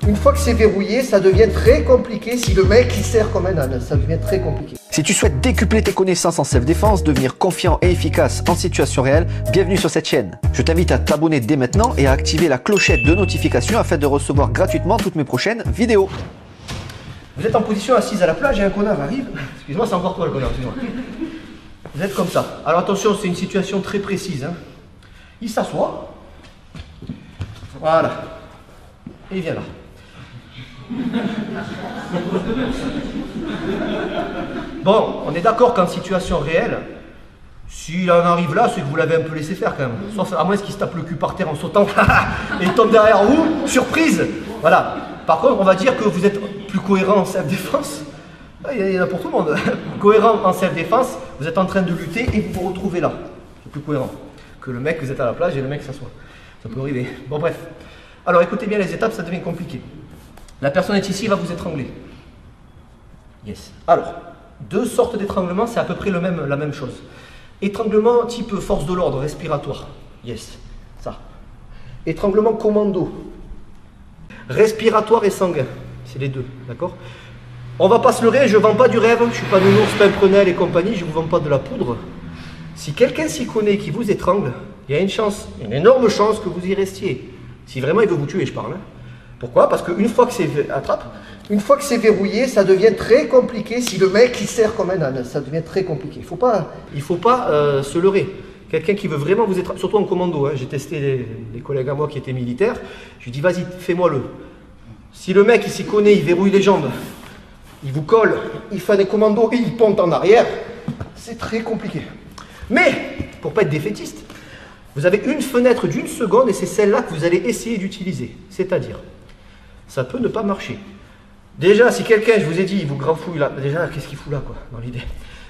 Une fois que c'est verrouillé, ça devient très compliqué. Si le mec il sert comme un âne, ça devient très compliqué. Si tu souhaites décupler tes connaissances en self-défense, devenir confiant et efficace en situation réelle, bienvenue sur cette chaîne. Je t'invite à t'abonner dès maintenant et à activer la clochette de notification afin de recevoir gratuitement toutes mes prochaines vidéos. Vous êtes en position assise à la plage et un connard arrive. Excuse-moi, c'est encore toi le connard, excuse-moi. Vous êtes comme ça. Alors attention, c'est une situation très précise. Hein. Il s'assoit. Voilà. Et il vient là. Bon, on est d'accord qu'en situation réelle, s'il en arrive là, c'est que vous l'avez un peu laissé faire quand même. Sauf à moins qu'il se tape le cul par terre en sautant et il tombe derrière vous, surprise. Voilà. Par contre, on va dire que vous êtes plus cohérent en self-défense. Il y en a pour tout le monde. Cohérent en self-défense, vous êtes en train de lutter et vous vous retrouvez là. C'est plus cohérent que le mec, vous êtes à la plage et le mec s'assoit. Ça peut arriver. Bon, bref. Alors écoutez bien les étapes, ça devient compliqué. La personne est ici, il va vous étrangler. Yes. Alors, deux sortes d'étranglement, c'est à peu près la même chose. Étranglement type force de l'ordre, respiratoire. Yes, ça. Étranglement commando. Respiratoire et sanguin. C'est les deux, d'accord? On va pas se leurrer, je vends pas du rêve, je suis pas nounours, Pimprenel et compagnie, je vous vends pas de la poudre. Si quelqu'un s'y connaît qui vous étrangle, il y a une chance, une énorme chance que vous y restiez. Si vraiment il veut vous tuer, je parle. Hein. Pourquoi? Parce qu'une fois que c'est une fois que c'est verrouillé, ça devient très compliqué. Si le mec il sert comme un âne, ça devient très compliqué. Il faut pas se leurrer. Quelqu'un qui veut vraiment vous être, surtout en commando. Hein, j'ai testé des collègues à moi qui étaient militaires. Je lui dis vas-y, fais-moi le. Si le mec il s'y connaît, il verrouille les jambes, il vous colle, il fait des commandos et il ponte en arrière, c'est très compliqué. Mais pour pas être défaitiste, vous avez une fenêtre d'une seconde et c'est celle-là que vous allez essayer d'utiliser. C'est-à-dire, ça peut ne pas marcher. Déjà, si quelqu'un, je vous ai dit, il vous grafouille là, déjà, qu'est-ce qu'il fout là, quoi, dans l'idée?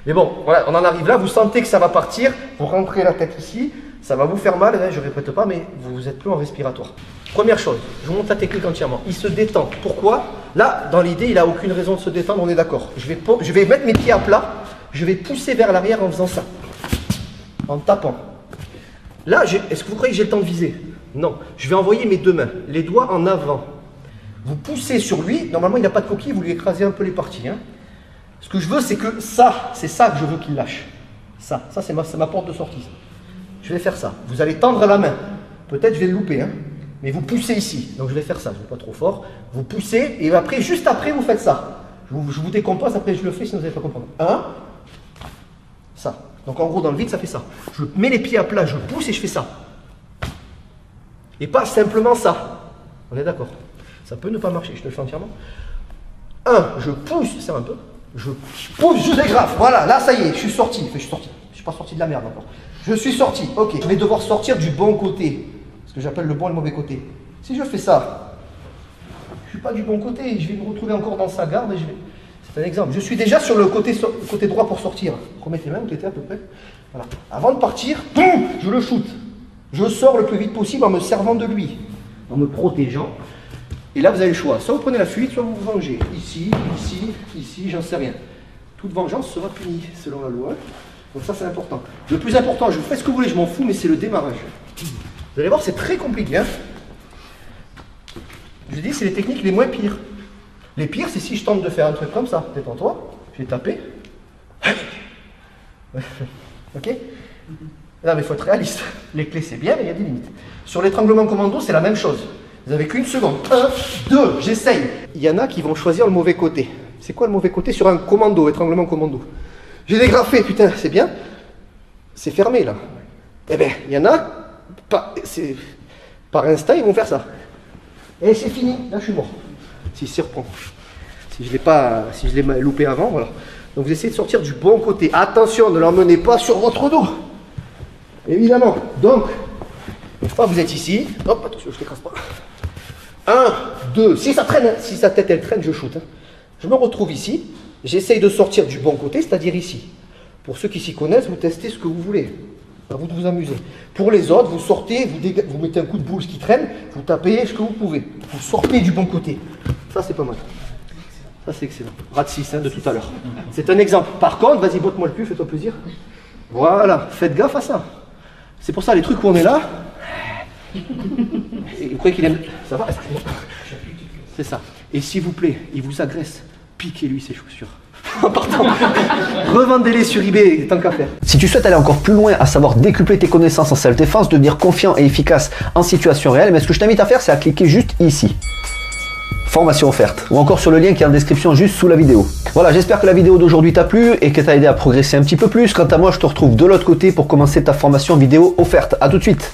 Mais bon, voilà, on en arrive là, vous sentez que ça va partir, vous rentrez la tête ici, ça va vous faire mal, hein, je ne répète pas, mais vous êtes plus en respiratoire. Première chose, je vous montre la technique entièrement. Il se détend. Pourquoi? Là, dans l'idée, il n'a aucune raison de se détendre, on est d'accord. Je vais mettre mes pieds à plat, je vais pousser vers l'arrière en faisant ça, en tapant. Là, est-ce que vous croyez que j'ai le temps de viser? Non. Je vais envoyer mes deux mains, les doigts en avant. Vous poussez sur lui. Normalement, il n'a pas de coquille, vous lui écrasez un peu les parties. Hein. Ce que je veux, c'est que ça, c'est ça que je veux qu'il lâche. Ça c'est ma porte de sortie. Ça. Je vais faire ça. Vous allez tendre la main. Peut-être je vais le louper, hein. Mais vous poussez ici. Donc je vais faire ça, je ne vais pas trop fort. Vous poussez et après, juste après, vous faites ça. Je vous décompose, après je le fais, sinon vous n'allez pas comprendre. Un, ça. Donc en gros, dans le vide, ça fait ça. Je mets les pieds à plat, je pousse et je fais ça. Et pas simplement ça. On est d'accord? Ça peut ne pas marcher, je te le fais entièrement. Un, je pousse, ça un peu. Je pousse, je dégrafe. Voilà, là ça y est, je suis sorti. Enfin, je suis sorti. Je ne suis pas sorti de la merde encore. Je suis sorti. Ok, je vais devoir sortir du bon côté. Ce que j'appelle le bon et le mauvais côté. Si je fais ça, je ne suis pas du bon côté. Je vais me retrouver encore dans sa garde et je vais... C'est un exemple. Je suis déjà sur le côté droit pour sortir. Remettez les mains, vous étiez à peu près. Voilà. Avant de partir, boum, je le shoot. Je sors le plus vite possible en me servant de lui, en me protégeant. Et là, vous avez le choix. Soit vous prenez la fuite, soit vous vous vengez. Ici, ici, ici, j'en sais rien. Toute vengeance sera punie, selon la loi. Donc ça, c'est important. Le plus important, je fais ce que vous voulez, je m'en fous, mais c'est le démarrage. Vous allez voir, c'est très compliqué. Hein. Je vous dis, c'est les techniques les moins pires. Les pires, c'est si je tente de faire un truc comme ça. Détends-toi, je vais taper. Ok? Non, mais il faut être réaliste. Les clés, c'est bien, mais il y a des limites. Sur l'étranglement commando, c'est la même chose. Vous n'avez qu'une seconde. 1, 2, j'essaye. Il y en a qui vont choisir le mauvais côté. C'est quoi le mauvais côté sur un commando, étranglement commando? J'ai dégrafé, putain, c'est bien. C'est fermé, là. Eh bien, il y en a, par instinct, ils vont faire ça. Et c'est fini. Là, je suis mort. S'il s'y reprend. Si je l'ai loupé avant, voilà. Donc vous essayez de sortir du bon côté. Attention, ne l'emmenez pas sur votre dos. Évidemment. Donc, une fois que vous êtes ici, hop, attention, je ne t'écrase pas. 1, 2, si ça traîne, si sa tête elle traîne, je shoot. Hein. Je me retrouve ici, j'essaye de sortir du bon côté, c'est-à-dire ici. Pour ceux qui s'y connaissent, vous testez ce que vous voulez. À vous de vous amuser. Pour les autres, vous sortez, vous mettez un coup de boule qui traîne, vous tapez ce que vous pouvez. Vous sortez du bon côté. Ça, c'est pas mal. Ça, c'est excellent. Rat 6 hein, de tout à l'heure. C'est un exemple. Par contre, vas-y, botte-moi le cul, fais-toi plaisir. Voilà, faites gaffe à ça. C'est pour ça, les trucs où on est là. Et vous croyez qu'il aime. Ça va? Excuse-moi. C'est ça. Et s'il vous plaît, il vous agresse, piquez-lui ses chaussures. En partant, revendez-les sur eBay, tant qu'à faire. Si tu souhaites aller encore plus loin, à savoir décupler tes connaissances en self-défense, devenir confiant et efficace en situation réelle, mais ce que je t'invite à faire, c'est à cliquer juste ici. Formation offerte, ou encore sur le lien qui est en description juste sous la vidéo. Voilà, j'espère que la vidéo d'aujourd'hui t'a plu et qu'elle t'a aidé à progresser un petit peu plus. Quant à moi, je te retrouve de l'autre côté pour commencer ta formation vidéo offerte. A tout de suite.